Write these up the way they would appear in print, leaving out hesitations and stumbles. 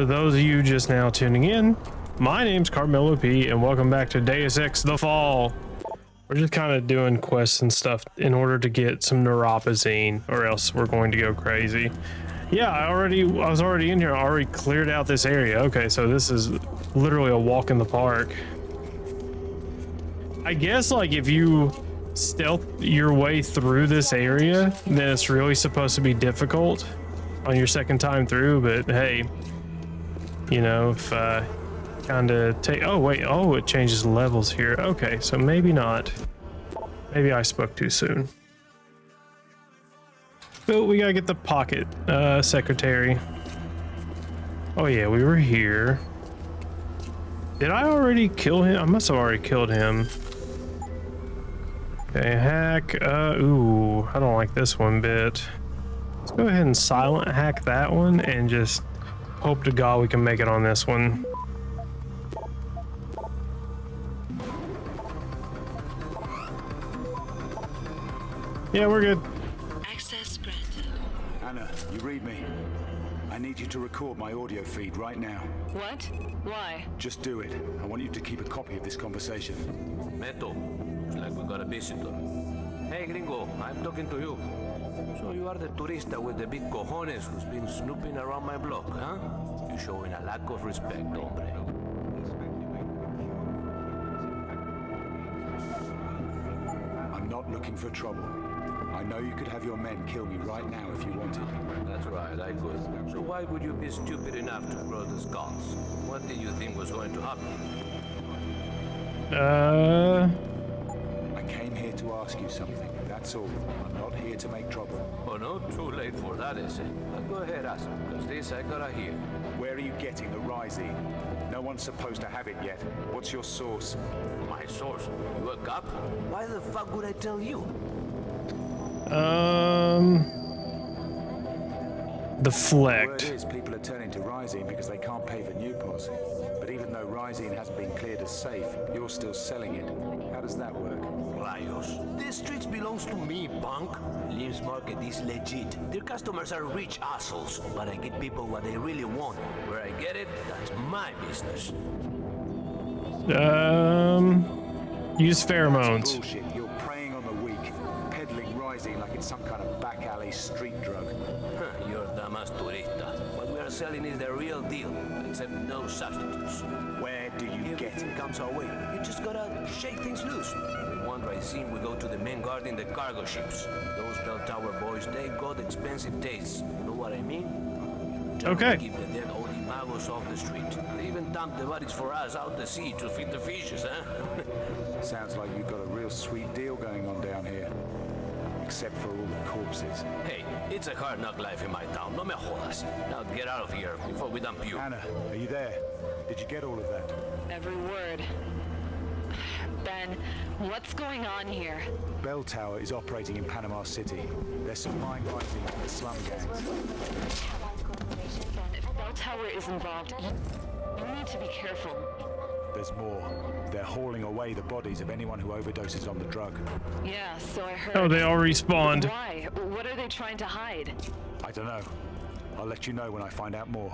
For those of you just now tuning in, my name's CarmelOP and welcome back to Deus Ex The Fall. We're just kind of doing quests and stuff in order to get some neuropazine, or else we're going to go crazy. Yeah, I was already in here. I already cleared out this area. Okay, so this is literally a walk in the park. I guess like if you stealth your way through this area, then it's really supposed to be difficult on your second time through, but hey, you know, if kind of take, oh wait, oh, it changes levels here. Okay, so maybe not. Maybe I spoke too soon. But we gotta get the pocket secretary. Oh yeah, we were here. Did I already kill him? I must have already killed him. Okay, hack. Ooh, I don't like this one bit. Let's go ahead and silent hack that one and just hope to God we can make it on this one. Yeah, we're good. Access granted. Anna, you read me. I need you to record my audio feed right now. What? Why? Just do it. I want you to keep a copy of this conversation. Meto, looks like we got a visitor. Hey, gringo, I'm talking to you. So you are the turista with the big cojones who's been snooping around my block, huh? You're showing a lack of respect, hombre. I'm not looking for trouble. I know you could have your men kill me right now if you wanted. That's right, I could. So why would you be stupid enough to cross the skulls? What did you think was going to happen? I came here to ask you something, that's all. I'm not here to make trouble. Oh no, too late for that, is it? But go ahead, ask, because this I gotta hear. Where are you getting the Rising? No one's supposed to have it yet. What's your source? My source? You a cop? Why the fuck would I tell you? Deflect. Word is people are turning to Rising because they can't pay for Newpos. But even though Rising hasn't been cleared as safe, you're still selling it. How does that work? Rayos. This street belongs to me, punk. Lim's Market is legit. Their customers are rich assholes, but I get people what they really want. Where I get it, that's my business. Use pheromones. Bullshit. You're preying on the weak, peddling Rising like it's some kind of back alley street drug. Huh, you're damas turista. What we are selling is the real deal, except no substitutes. Where do you get Everything it? comes our way. You just gotta shake things loose. We want Rising, we go to the men guarding the cargo ships. Those bell tower boys, they got expensive tastes. Know what I mean? Okay. Keep the dead old imagos off the street. They even dump the bodies for us out the sea to feed the fishes, huh? Sounds like you've got a real sweet deal going on down here. Except for all the corpses. Hey, it's a hard knock life in my town. No me jodas. Now get out of here before we dump you. Anna, are you there? Did you get all of that? Every word. Ben, what's going on here? Bell Tower is operating in Panama City. They're supplying Rising to the slum gangs. If Bell Tower is involved, you need to be careful. There's more. They're hauling away the bodies of anyone who overdoses on the drug. Yeah, so I heard. Oh, they all respawned. Why? What are they trying to hide? I don't know. I'll let you know when I find out more.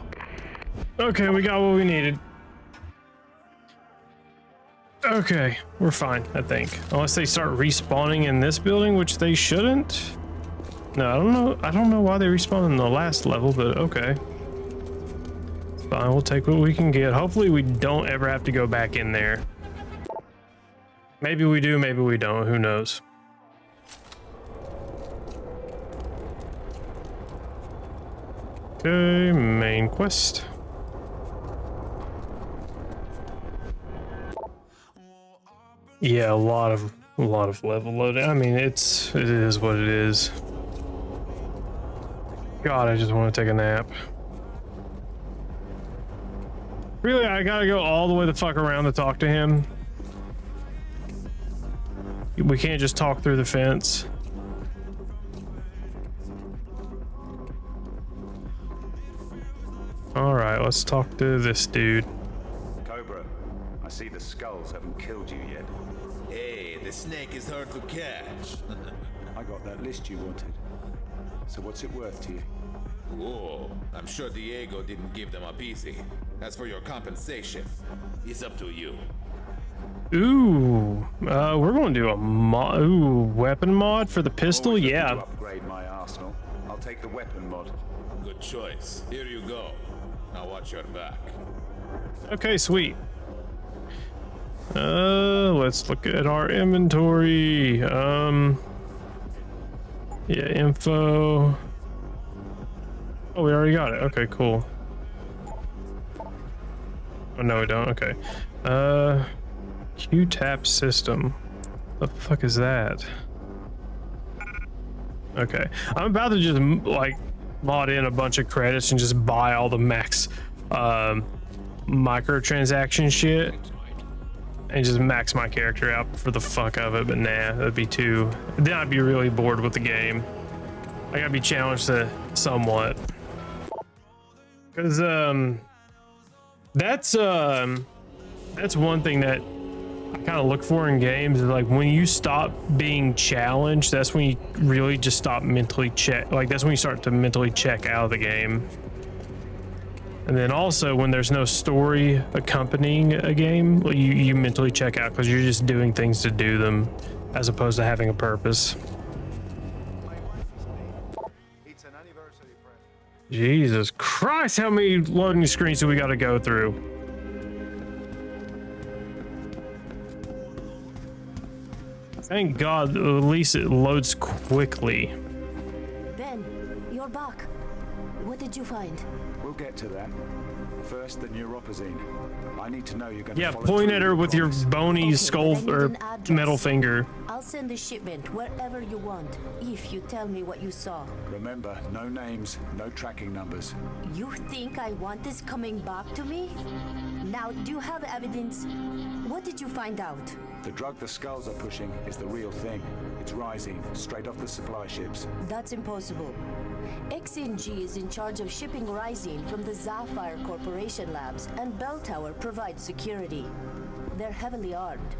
Okay, we got what we needed. Okay, we're fine, I think. Unless they start respawning in this building, which they shouldn't. No, I don't know. I don't know why they respawned in the last level, but okay. It's fine, we'll take what we can get. Hopefully we don't ever have to go back in there. Maybe we do, maybe we don't. Who knows? Okay, main quest. Yeah, a lot of level loading. I mean, it is what it is. God, I just want to take a nap. Really, I gotta go all the way the fuck around to talk to him. We can't just talk through the fence. All right, let's talk to this dude. Cobra, I see the skulls haven't killed you yet. Hey, the snake is hard to catch. I got that list you wanted. So what's it worth to you? Cool. I'm sure Diego didn't give them up easy. As for your compensation, it's up to you. Ooh, we're going to do a weapon mod for the pistol. Always looking Yeah. to upgrade my arsenal. I'll take the weapon mod. Good choice. Here you go. Now watch your back. Okay, sweet. Let's look at our inventory. Yeah, info. Oh, we already got it. Okay, cool. Oh, no, we don't. Okay. Q-tap system. The fuck is that? Okay. I'm about to just like mod in a bunch of credits and just buy all the max microtransaction shit and just max my character out for the fuck of it. But nah, that'd be too, then I'd be really bored with the game. I gotta be challenged to somewhat, because that's one thing that I kind of look for in games, is like when you stop being challenged, that's when you really just stop mentally that's when you start to mentally check out of the game. And then also when there's no story accompanying a game, you mentally check out because you're just doing things to do them as opposed to having a purpose. Jesus Christ, how many loading screens do we got to go through? Thank God, at least it loads quickly. Ben, you're back. What did you find? We'll get to that. First, the neuropazine. I need to know you're going to Yeah, follow point through at her with your promise. bony Okay, skull I need or an address. metal finger. I'll send the shipment wherever you want, if you tell me what you saw. Remember, no names, no tracking numbers. You think I want this coming back to me? Now, do you have evidence? What did you find out? The drug the skulls are pushing is the real thing. It's rising, straight off the supply ships. That's impossible. XNG is in charge of shipping Rysine from the Sapphire Corporation labs, and Bell Tower provides security. They're heavily armed.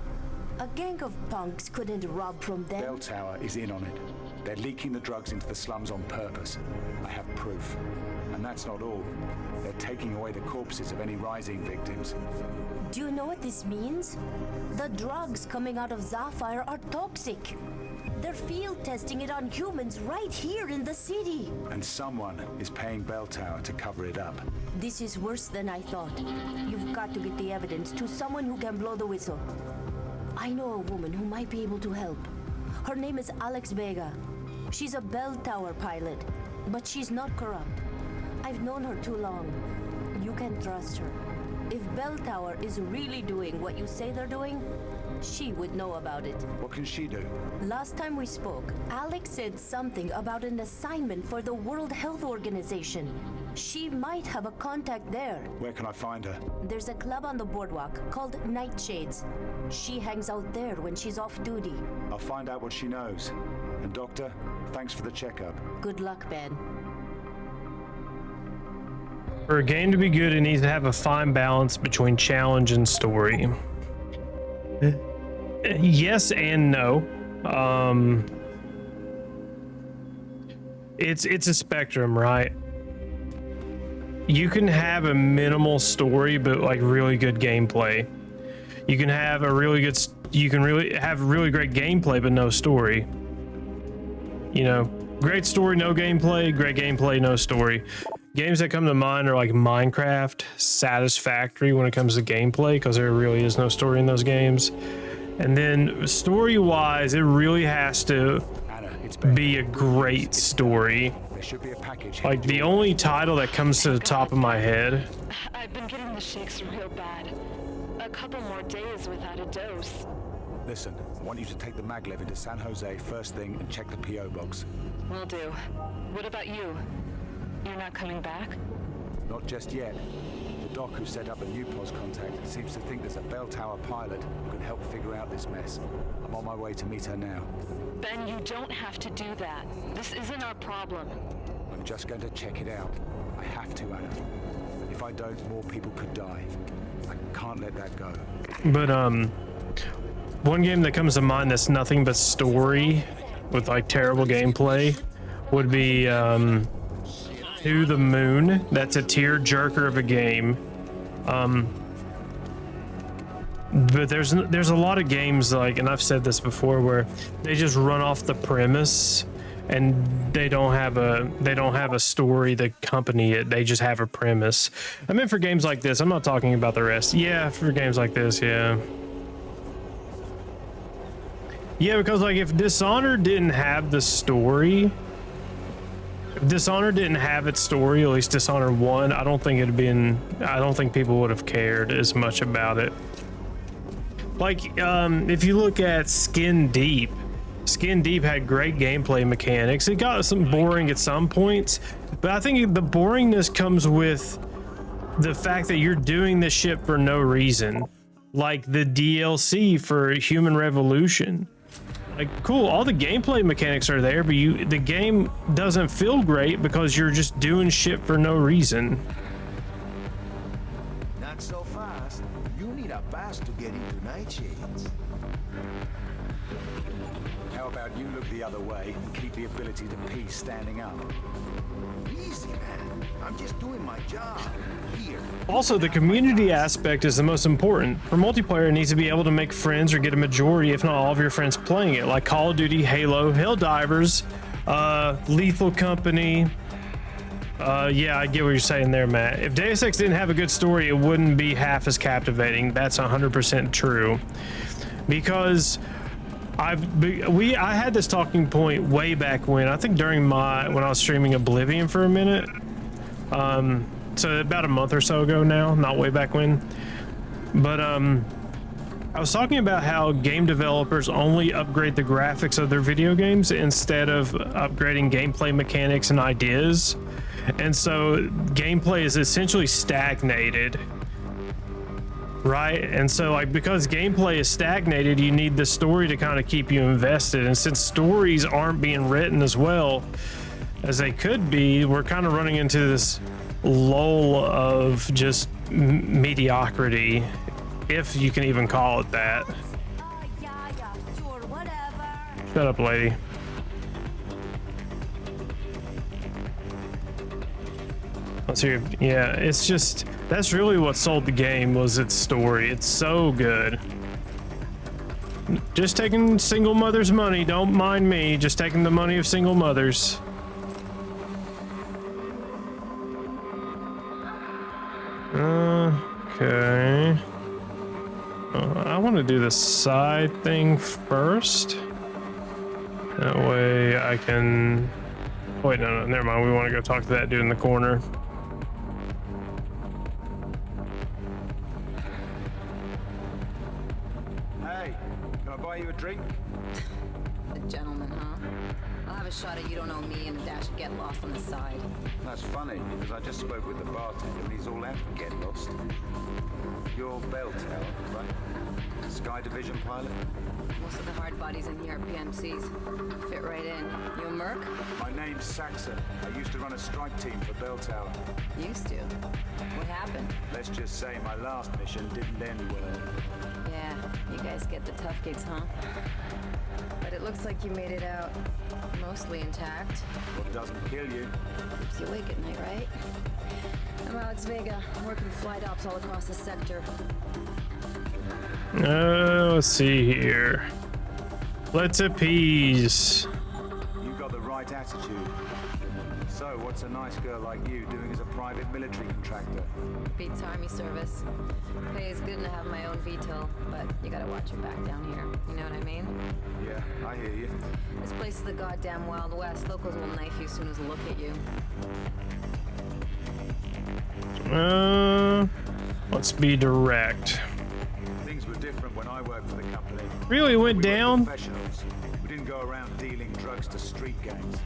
A gang of punks couldn't rob from them. Bell Tower is in on it. They're leaking the drugs into the slums on purpose. I have proof. And that's not all. They're taking away the corpses of any Rising victims. Do you know what this means? The drugs coming out of Sapphire are toxic. They're field testing it on humans right here in the city. And someone is paying Bell Tower to cover it up. This is worse than I thought. You've got to get the evidence to someone who can blow the whistle. I know a woman who might be able to help. Her name is Alex Vega. She's a Bell Tower pilot, but she's not corrupt. I've known her too long. You can trust her. If Bell Tower is really doing what you say they're doing, she would know about it. What can she do? Last time we spoke, Alex said something about an assignment for the World Health Organization. She might have a contact there. Where can I find her? There's a club on the boardwalk called Nightshades. She hangs out there when she's off duty. I'll find out what she knows. And Doctor, thanks for the checkup. Good luck, Ben. For a game to be good, it needs to have a fine balance between challenge and story. Yes and no. It's a spectrum, right? You can have a minimal story, but like really good gameplay. You can have a really good, you can really have really great gameplay, but no story. You know, great story, no gameplay, great gameplay, no story. Games that come to mind are like Minecraft, Satisfactory when it comes to gameplay, because there really is no story in those games. And then story-wise, it really has to Anna, it's Ben. be a great story. There should be a package Like the only title that comes to the top of my head. I've been getting the shakes real bad. A couple more days without a dose. Listen, I want you to take the maglev into San Jose first thing and check the P.O. box. Will do. What about you? You're not coming back? Not just yet. The doc who set up a new POS contact seems to think there's a Bell Tower pilot who can help figure out this mess. I'm on my way to meet her now. Ben, you don't have to do that. This isn't our problem. I'm just going to check it out. I have to, Anna. If I don't, more people could die. I can't let that go. But one game that comes to mind that's nothing but story with like terrible gameplay would be to the moon. That's a tear jerker of a game. But there's a lot of games, like, and I've said this before, where they just run off the premise and they don't have a story to accompany it. They just have a premise. I mean, for games like this, I'm not talking about the rest. Yeah, for games like this, yeah. Yeah, because like if Dishonored didn't have the story, if Dishonored didn't have its story, at least Dishonored 1, I don't think people would have cared as much about it. Like, if you look at Skin Deep had great gameplay mechanics. It got some boring at some points, but I think the boringness comes with the fact that you're doing this shit for no reason. Like the DLC for Human Revolution. Like, cool, all the gameplay mechanics are there, but the game doesn't feel great because you're just doing shit for no reason. Not so fast. You need a pass to get into Nightshades. How about you look the other way and keep the ability to pee standing up? Easy, man. I'm just doing my job. Here. Also, the community aspect is the most important. For multiplayer, it needs to be able to make friends or get a majority, if not all of your friends playing it, like Call of Duty, Halo, Helldivers, Lethal Company. Yeah, I get what you're saying there, Matt. If Deus Ex didn't have a good story, it wouldn't be half as captivating. That's 100% true. Because I had this talking point way back when, I think when I was streaming Oblivion for a minute. So about a month or so ago now, not way back when. But I was talking about how game developers only upgrade the graphics of their video games instead of upgrading gameplay mechanics and ideas. And so gameplay is essentially stagnated. Right? And so, like, because gameplay is stagnated, you need the story to kind of keep you invested. And since stories aren't being written as well as they could be, we're kind of running into this lull of just mediocrity, if you can even call it that. Yeah, sure, whatever. Shut up, lady. Let's hear. Yeah, it's just, that's really what sold the game, was its story. It's so good. Just taking single mothers' money, don't mind me, just taking the money of single mothers. Okay. I want to do the side thing first. That way I can... Wait, no, never mind. We want to go talk to that dude in the corner. Hey, can I buy you a drink? A gentleman, huh? I'll have a shot at you don't know me and a dash of get lost on the side. That's funny, because I just spoke with the bartender and he's all out for get lost. You're Bell Tower, right? Sky Division pilot? Most of the hard bodies in here are PMCs. Fit right in. You a merc? My name's Saxon. I used to run a strike team for Bell Tower. Used to. What happened? Let's just say my last mission didn't end well. Yeah, you guys get the tough gigs, huh? But it looks like you made it out mostly intact. What doesn't kill you? Keeps you awake at night, right? I'm Alex Vega, working flight ops all across the sector. Let's see here. Let's appease. You've got the right attitude. So, what's a nice girl like you doing as a private military contractor? Beats army service. Pay is good and I have my own VTOL, but you gotta watch your back down here. You know what I mean? Yeah, I hear you. This place is the goddamn Wild West. Locals will knife you as soon as they look at you. Let's be direct. Things were different when I worked for the company. Really went We were down? professionals. We didn't go around dealing drugs to street gangs.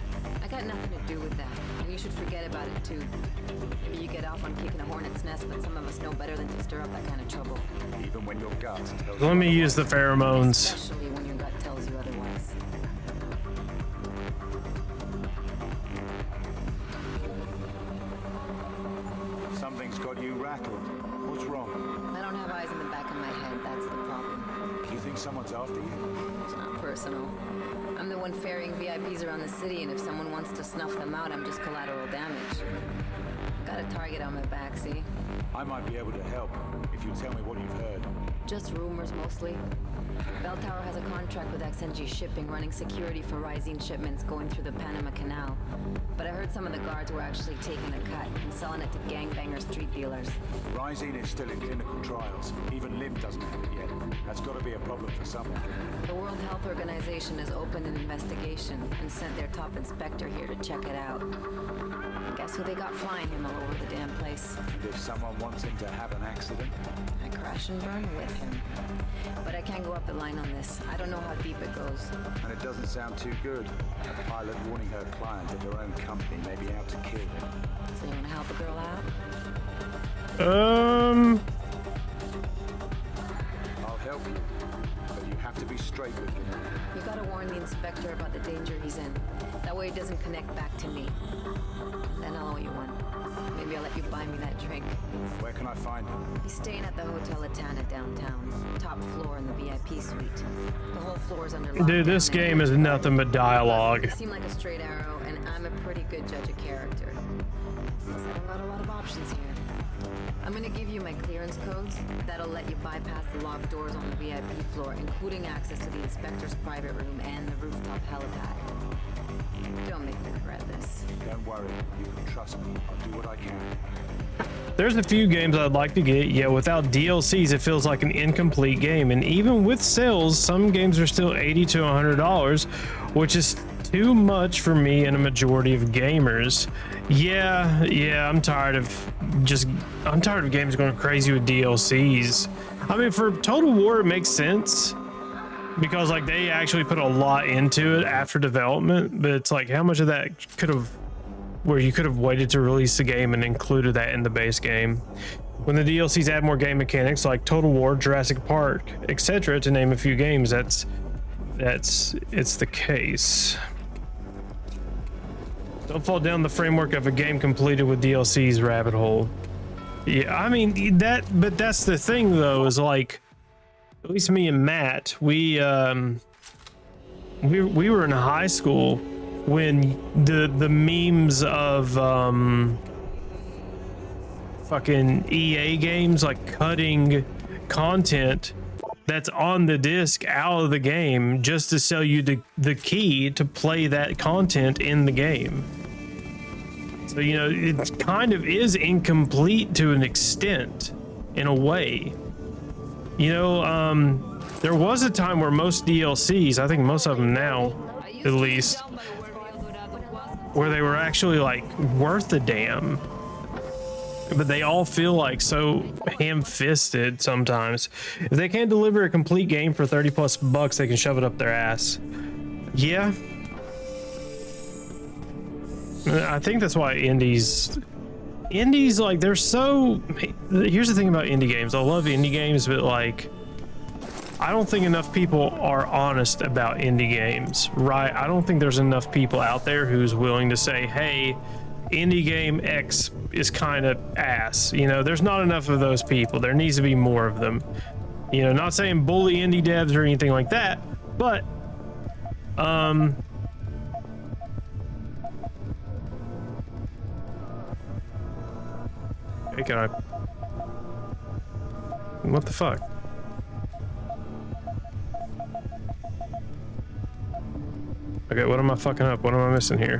I got nothing to do with that, and you should forget about it too. Maybe you get off on kicking a hornet's nest, but some of us know better than to stir up that kind of trouble. Even when your gut tells Let you me use the pheromones. Especially when your gut tells you otherwise. something's got you rattled. What's wrong? I don't have eyes in the back of my head, that's the problem. You think someone's after you? It's not personal. I'm the one ferrying VIPs around the city, and if someone wants to snuff them out, I'm just collateral damage. Got a target on my back, see? I might be able to help if you tell me what you've heard. Just rumors, mostly. Bell Tower has a contract with XNG Shipping running security for Rising shipments going through the Panama Canal. But I heard some of the guards were actually taking a cut and selling it to gangbanger street dealers. Rising is still in clinical trials. Even Lim doesn't have it yet. That's got to be a problem for someone. The World Health Organization has opened an investigation and sent their top inspector here to check it out. Guess who they got flying him all over the damn place? And if someone wants him to have an accident, I crash and burn with him. But I can't go up the line on this. I don't know how deep it goes. and it doesn't sound too good. A pilot warning her client that her own company may be out to kill him. So you want to help a girl out? I'll help you, but you have to be straight with him. You gotta warn the inspector about the danger he's in. That way it doesn't connect back to me. Then I'll owe you one. Maybe I'll let you buy me that drink. Where can I find him? He's staying at the Hotel Atana downtown. Top floor in the VIP suite. The whole floor's under lockdown. Dude, this game is nothing but dialogue. You seem like a straight arrow, and I'm a pretty good judge of character. Guess I don't got a lot of options here. I'm gonna give you my clearance codes. That'll let you bypass the locked doors on the VIP floor, including access to the inspector's private room and the rooftop helipad. Don't make me regret this. Don't worry, you can trust me. I'll do what I can. There's a few games I'd like to get, yet without DLCs it feels like an incomplete game, and even with sales some games are still $80 to $100, which is too much for me and a majority of gamers. Yeah, I'm tired of games going crazy with DLCs. I mean, for Total War it makes sense because like they actually put a lot into it after development, but it's like how much of that you could have waited to release the game and included that in the base game. When the DLCs add more game mechanics like Total War, Jurassic Park, etc., to name a few games, it's the case. Don't fall down the framework of a game completed with DLCs rabbit hole. Yeah, I mean but that's the thing though, is like at least me and Matt, we were in high school when the memes of fucking EA games like cutting content that's on the disc out of the game just to sell you the key to play that content in the game. So, you know, it kind of is incomplete to an extent, in a way. You know, there was a time where most DLCs, I think most of them now, at least, where they were actually like worth a damn. But they all feel like so ham-fisted sometimes. If they can't deliver a complete game for $30+ they can shove it up their ass. Yeah. I think that's why indies like they're so, here's the thing about indie games. I love indie games, but like I don't think enough people are honest about indie games, right? I don't think there's enough people out there who's willing to say, hey, indie game X is kind of ass. You know, there's not enough of those people. There needs to be more of them. You know, not saying bully indie devs or anything like that, but hey, can I, what the fuck? Okay, what am I fucking up? What am I missing here?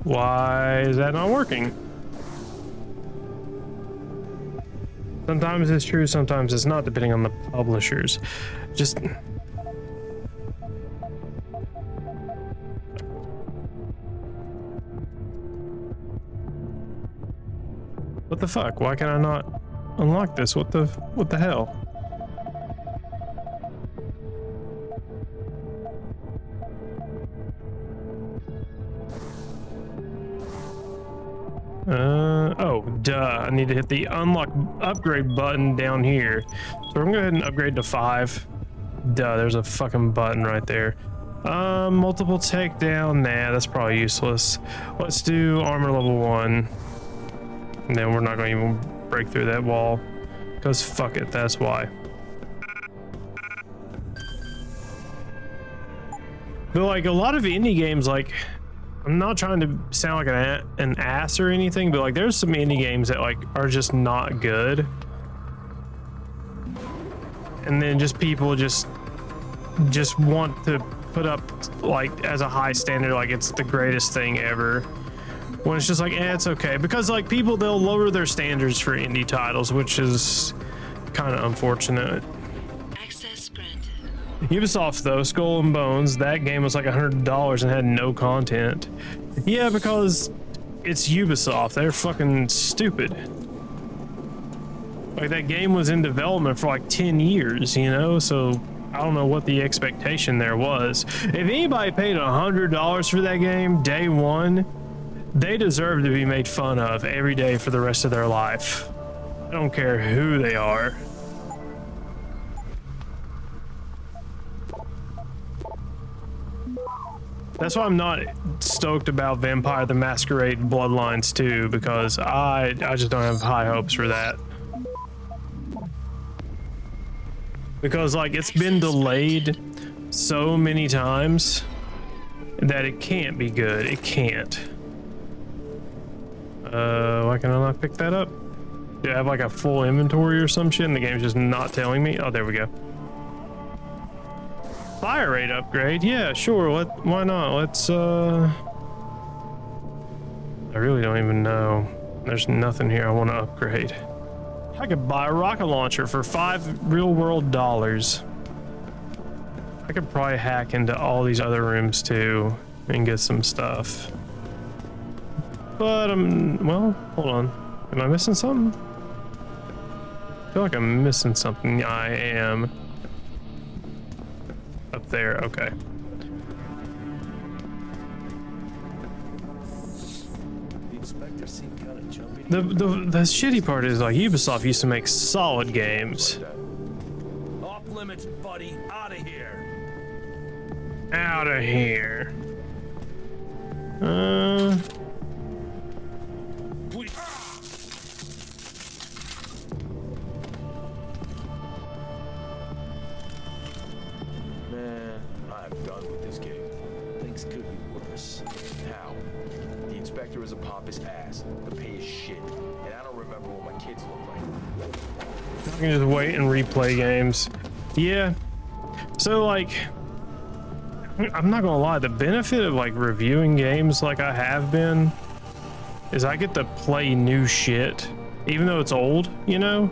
Why is that not working? Sometimes it's true, sometimes it's not, depending on the publishers. Just... what the fuck? Why can I not unlock this? What the hell? Oh, duh. I need to hit the unlock upgrade button down here. So I'm gonna go ahead and upgrade to 5. Duh, there's a fucking button right there. Multiple takedown. Nah, that's probably useless. Let's do armor level 1. And then we're not gonna even break through that wall. Because fuck it, that's why. But like a lot of indie games, like I'm not trying to sound like an ass or anything, but like there's some indie games that like are just not good. And then just people just want to put up like as a high standard, like it's the greatest thing ever. When it's just like, it's okay. Because like people, they'll lower their standards for indie titles, which is kind of unfortunate. Access granted. Ubisoft though, Skull and Bones, that game was like $100 and had no content. Yeah, because it's Ubisoft. They're fucking stupid. Like that game was in development for like 10 years, you know? So I don't know what the expectation there was. If anybody paid $100 for that game day one, they deserve to be made fun of every day for the rest of their life. I don't care who they are. That's why I'm not stoked about Vampire the Masquerade Bloodlines 2, because I just don't have high hopes for that. Because like it's been delayed so many times that it can't be good. It can't. Why can I not pick that up? Do I have like a full inventory or some shit and the game's just not telling me? Oh, there we go. Fire rate upgrade. Yeah, sure. Why not? Let's I really don't even know. There's nothing here I want to upgrade. I could buy a rocket launcher for $5 real world dollars. I could probably hack into all these other rooms too and get some stuff. But well, hold on. Am I missing something? I feel like I'm missing something. I am. Up there, okay. The shitty part is like Ubisoft used to make solid games. Off limits, buddy. Out of here. Out of here. Man, I'm done with this game. Things could be worse. How? The inspector is a pompous ass. The pay is shit. And I don't remember what my kids look like. I can just wait and replay games. Yeah. So like, I'm not gonna lie, the benefit of like reviewing games like I have been is I get to play new shit, even though it's old, you know?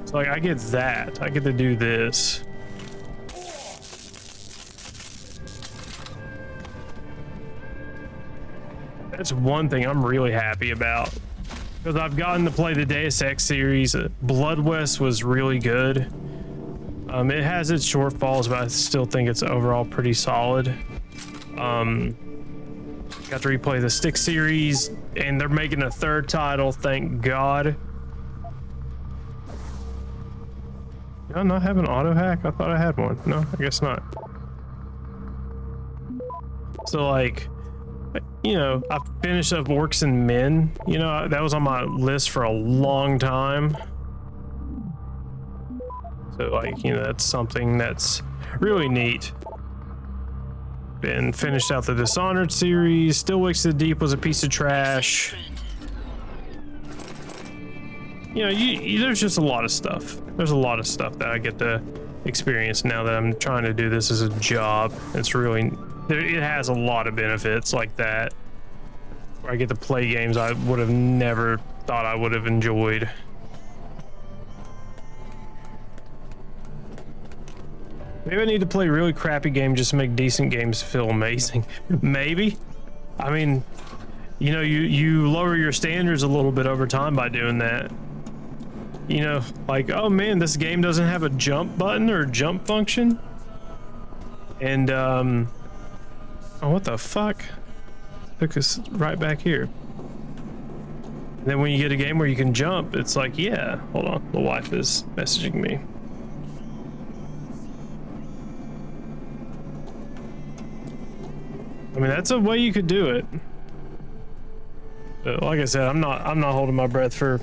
So like I get that. I get to do this. That's one thing I'm really happy about. Because I've gotten to play the Deus Ex series. Blood West was really good. It has its shortfalls, but I still think it's overall pretty solid. Got to replay the Stick series, and they're making a third title, thank God. Did I not have an auto hack? I thought I had one. No, I guess not. So like, you know, I finished up Orcs and Men. You know, that was on my list for a long time. So like, you know, that's something that's really neat. Been finished out the Dishonored series. Still Wakes to the Deep was a piece of trash. You know, there's just a lot of stuff. There's a lot of stuff that I get to experience now that I'm trying to do this as a job. It's really, it has a lot of benefits like that. Where I get to play games I would have never thought I would have enjoyed. Maybe I need to play a really crappy game just to make decent games feel amazing. Maybe. I mean, you know, you lower your standards a little bit over time by doing that. You know, like, oh man, this game doesn't have a jump button or jump function. And, oh, what the fuck? Took us right back here. And then when you get a game where you can jump, it's like, yeah, hold on, the wife is messaging me. I mean, that's a way you could do it. But like I said, I'm not holding my breath for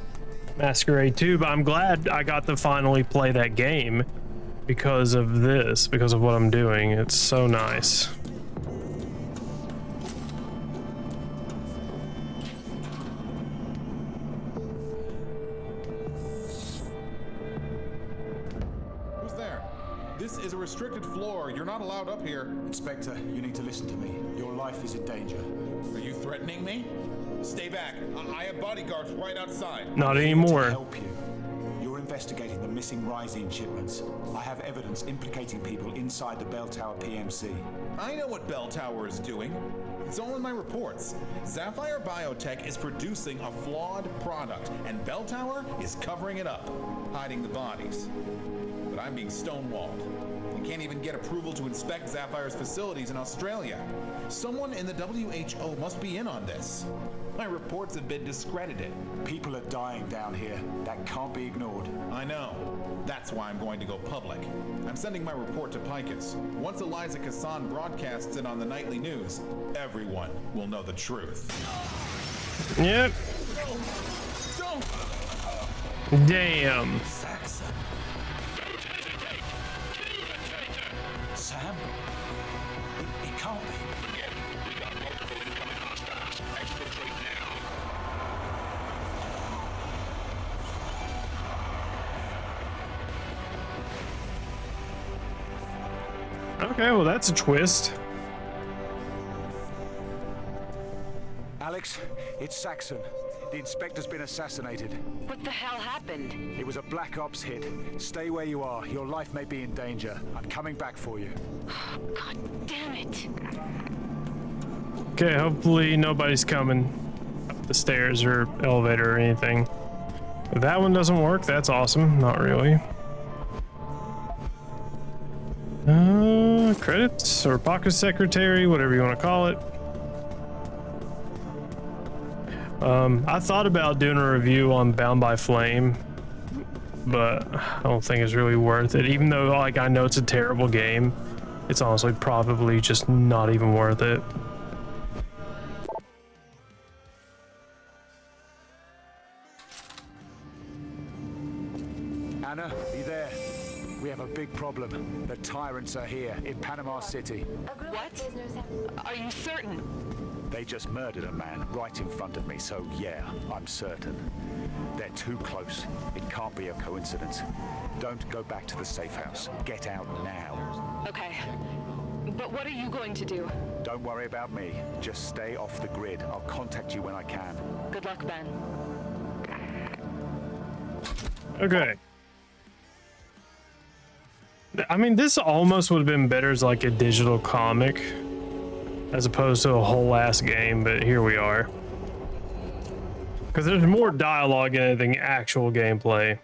Masquerade 2, but I'm glad I got to finally play that game because of this, because of what I'm doing. It's so nice. This is a restricted floor. You're not allowed up here. Inspector, you need to listen to me. Your life is in danger. Are you threatening me? Stay back. I have bodyguards right outside. Not To anymore. help you. You're investigating the missing Rhizine shipments. I have evidence implicating people inside the Bell Tower PMC. I know what Bell Tower is doing. It's all in my reports. Sapphire Biotech is producing a flawed product, and Bell Tower is covering it up, hiding the bodies. But I'm being stonewalled. I can't even get approval to inspect Sapphire's facilities in Australia. Someone in the WHO must be in on this. My reports have been discredited. People are dying down here. That can't be ignored. I know. That's why I'm going to go public. I'm sending my report to Picus. Once Eliza Kassan broadcasts it on the nightly news, everyone will know the truth. Yep. Don't! Damn. Saxon. Sam? It can't be. Okay, well that's a twist. Alex, it's Saxon. The inspector's been assassinated. What the hell happened? It was a black ops hit. Stay where you are. Your life may be in danger. I'm coming back for you. God damn it. Okay, hopefully nobody's coming up the stairs or elevator or anything. If that one doesn't work, that's awesome. Not really. Credits or pocket secretary, whatever you want to call it. I thought about doing a review on Bound by Flame, but I don't think it's really worth it. Even though, like, I know it's a terrible game, it's honestly probably just not even worth it. Anna, are you there? We have a big problem. The tyrants are here in Panama City. What? Are you certain? They just murdered a man right in front of me, so yeah, I'm certain. They're too close. It can't be a coincidence. Don't go back to the safe house. Get out now. Okay. But what are you going to do? Don't worry about me. Just stay off the grid. I'll contact you when I can. Good luck, Ben. Okay. I mean, this almost would have been better as like a digital comic as opposed to a whole ass game, but here we are. Because there's more dialogue in it than actual gameplay.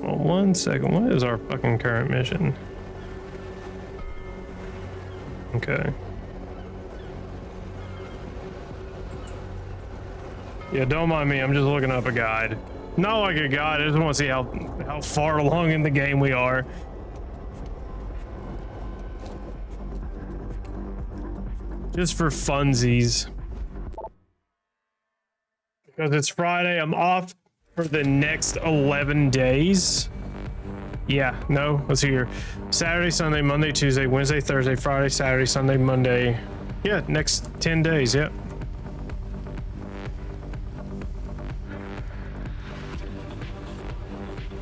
Well, 1 second. What is our fucking current mission? Okay. Yeah, don't mind me. I'm just looking up a guide. Not like a guide. I just want to see how far along in the game we are. Just for funsies. Because it's Friday, I'm off for the next 11 days. Yeah, no, let's see here. Saturday, Sunday, Monday, Tuesday, Wednesday, Thursday, Friday, Saturday, Sunday, Monday. Yeah, next 10 days, yep.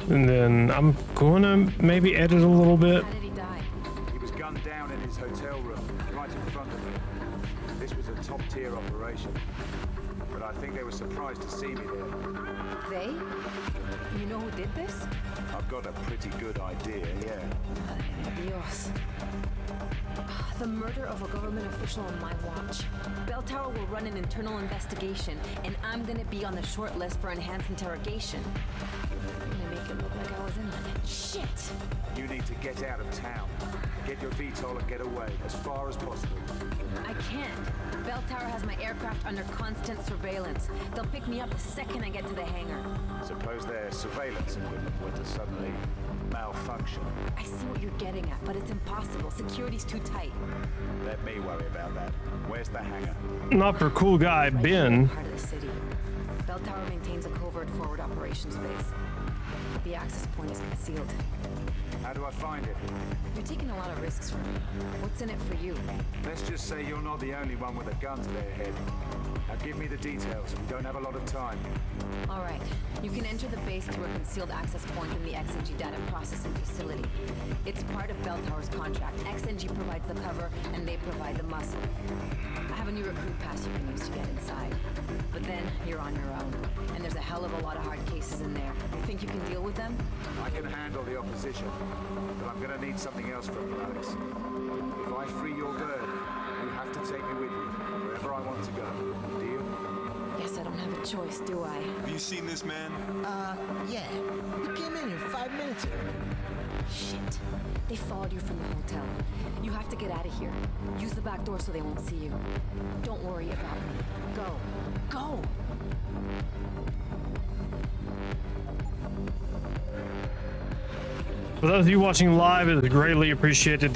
And then I'm gonna maybe edit a little bit. How did he die? He was gunned down in his hotel room, right in front of me. This was a top-tier operation. But I think they were surprised to see me there. They? You know who did this? I've got a pretty good idea, yeah. Dios. The murder of a government official on my watch. Bell Tower will run an internal investigation, and I'm gonna be on the short list for enhanced interrogation. I'm gonna make it look like I was in on it. Shit! You need to get out of town. Get your VTOL and get away as far as possible. I can't. Bell Tower has my aircraft under constant surveillance. They'll pick me up the second I get to the hangar. Suppose their surveillance equipment were to suddenly malfunction. I see what you're getting at, but it's impossible. Security's too tight. Let me worry about that. Where's the hangar? Not for cool guy Ben. Part of the city. Bell Tower maintains a covert forward operations base. The access point is concealed. How do I find it? You're taking a lot of risks for me. What's in it for you? Let's just say you're not the only one with a gun to their head. Now give me the details. We don't have a lot of time. All right. You can enter the base through a concealed access point in the XNG data processing facility. It's part of Bell Tower's contract. XNG provides the cover, and they provide the muscle. I have a new recruit pass you can use to get inside. But then, you're on your own. And there's a hell of a lot of hard cases in there. You think you can deal with them? I can handle the opposition, but I'm gonna need something else from you, Alex. If I free your bird, you have to take me with you, wherever I want to go. Deal? Guess I don't have a choice, do I? Have you seen this man? Yeah. He came in here 5 minutes ago. Shit. They followed you from the hotel. You have to get out of here. Use the back door so they won't see you. Don't worry about me. Go. Go! For those of you watching live, it is greatly appreciated.